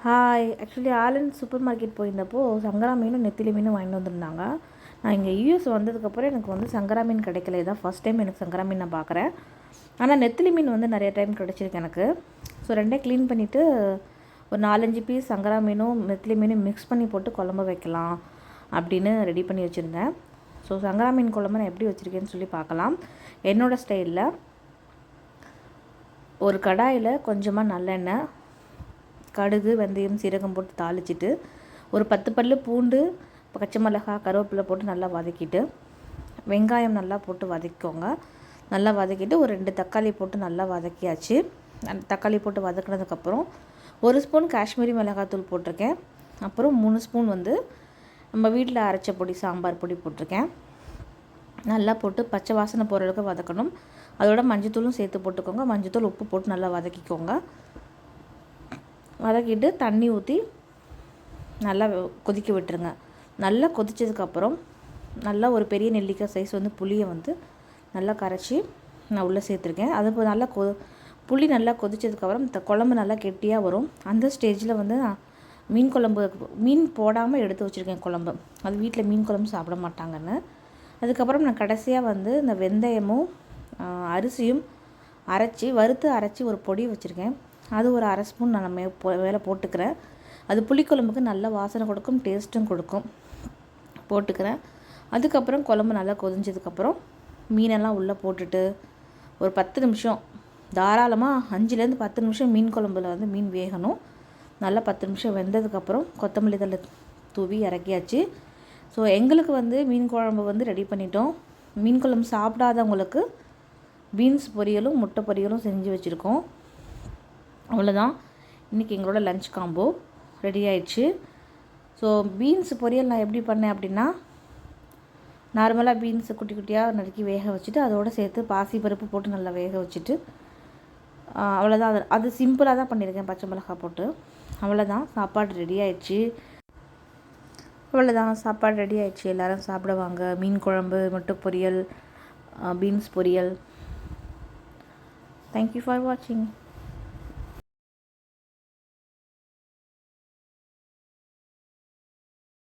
Hi. Actually ஆலன் supermarket போயிருந்தப்போ சங்கரா மீனும் நெத்திலி மீனும் வாங்கிட்டு வந்திருந்தாங்க. நான் இங்கே யூஎஸ் வந்ததுக்கப்புறம் எனக்கு வந்து சங்கரா மீன் கிடைக்கல. இதான் ஃபஸ்ட் டைம் எனக்கு சங்கரா மீன் நான் பார்க்குறேன். ஆனால் நெத்திலி மீன் வந்து நிறைய டைம் கிடச்சிருக்கு எனக்கு. ஸோ ரெண்டே க்ளீன் பண்ணிவிட்டு ஒரு 4-5 பீஸ் சங்கரா மீனும் நெத்திலி மீனும் மிக்ஸ் பண்ணி போட்டு குழம்பு வைக்கலாம் அப்படின்னு ரெடி பண்ணி வச்சுருந்தேன். ஸோ சங்கரா மீன் குழம்பு நான் எப்படி வச்சுருக்கேன்னு சொல்லி பார்க்கலாம். என்னோடய ஸ்டைலில் ஒரு கடாயில் கொஞ்சமாக நல்லெண்ணெய், கடுகு, வெந்தயம், சீரகம் போட்டு தாளிச்சிட்டு ஒரு 10 பல்லு பூண்டு, பச்சை மிளகாய், கருவேப்பிலை போட்டு நல்லா வதக்கிட்டு வெங்காயம் நல்லா போட்டு வதக்கிக்கோங்க. நல்லா வதக்கிட்டு ஒரு 2 தக்காளி போட்டு நல்லா வதக்கியாச்சு. அந்த தக்காளி போட்டு வதக்கினதுக்கப்புறம் 1 ஸ்பூன் காஷ்மீரி மிளகாத்தூள் போட்டிருக்கேன். அப்புறம் 3 ஸ்பூன் வந்து நம்ம வீட்டில் அரைச்ச பொடி, சாம்பார் பொடி போட்டிருக்கேன். நல்லா போட்டு பச்சை வாசனை போகிற அளவுக்கு வதக்கணும். அதோட மஞ்சத்தூளும் சேர்த்து போட்டுக்கோங்க. மஞ்சத்தூள், உப்பு போட்டு நல்லா வதக்கிக்கோங்க. வதக்கிட்டு தண்ணி ஊற்றி நல்லா கொதிக்க விட்டுருங்க. நல்லா கொதித்ததுக்கப்புறம் நல்லா ஒரு பெரிய நெல்லிக்காய் சைஸ் வந்து புளியை வந்து நல்லா கரைச்சி நான் உள்ளே சேர்த்துருக்கேன். அது நல்லா புளி நல்லா கொதித்ததுக்கப்புறம் குழம்பு நல்லா கெட்டியாக வரும். அந்த ஸ்டேஜில் வந்து நான் மீன் குழம்பு மீன் போடாமல் எடுத்து வச்சுருக்கேன் குழம்பு. அது வீட்டில் மீன் குழம்பு சாப்பிட மாட்டாங்கன்னு. அதுக்கப்புறம் நான் கடைசியாக வந்து இந்த வெந்தயமும் அரிசியும் வறுத்து அரைச்சி ஒரு பொடி வச்சுருக்கேன். அது ஒரு 1/2 ஸ்பூன் நான் மேலே போட்டுக்கிறேன். அது புளிக்குழம்புக்கு நல்ல வாசனை கொடுக்கும், டேஸ்ட்டும் கொடுக்கும். போட்டுக்கிறேன். அதுக்கப்புறம் குழம்பு நல்லா கொதிஞ்சதுக்கப்புறம் மீனெல்லாம் உள்ளே போட்டுட்டு ஒரு 10 நிமிஷம், தாராளமாக 5லேருந்து 10 நிமிஷம் மீன் குழம்புல வந்து மீன் வேகணும். நல்லா 10 நிமிஷம் வெந்ததுக்கப்புறம் கொத்தமல்லி தழை தூவி இறக்கியாச்சு. ஸோ எங்களுக்கு வந்து மீன் குழம்பு வந்து ரெடி பண்ணிட்டோம். மீன் குழம்பு சாப்பிடாதவங்களுக்கு பீன்ஸ் பொரியலும் முட்டை பொரியலும் செஞ்சு வச்சுருக்கோம். அவ்வளோதான். இன்றைக்கி எங்களோட லஞ்ச் காம்போ ரெடி ஆயிடுச்சு. ஸோ பீன்ஸ் பொரியல் நான் எப்படி பண்ணேன் அப்படின்னா, நார்மலாக பீன்ஸை குட்டி குட்டியாக நறுக்கி வேக வச்சுட்டு அதோடு சேர்த்து பாசி பருப்பு போட்டு நல்லா வேக வச்சுட்டு அவ்வளோதான். அது சிம்பிளாக தான் பண்ணியிருக்கேன், பச்சை மிளகாய் போட்டு. அவ்வளோதான், சாப்பாடு ரெடி ஆயிடுச்சு. எல்லோரும் சாப்பிடுவாங்க. மீன் குழம்பு, முட்டை பொரியல், பீன்ஸ் பொரியல். தேங்க்யூ ஃபார் வாட்சிங்.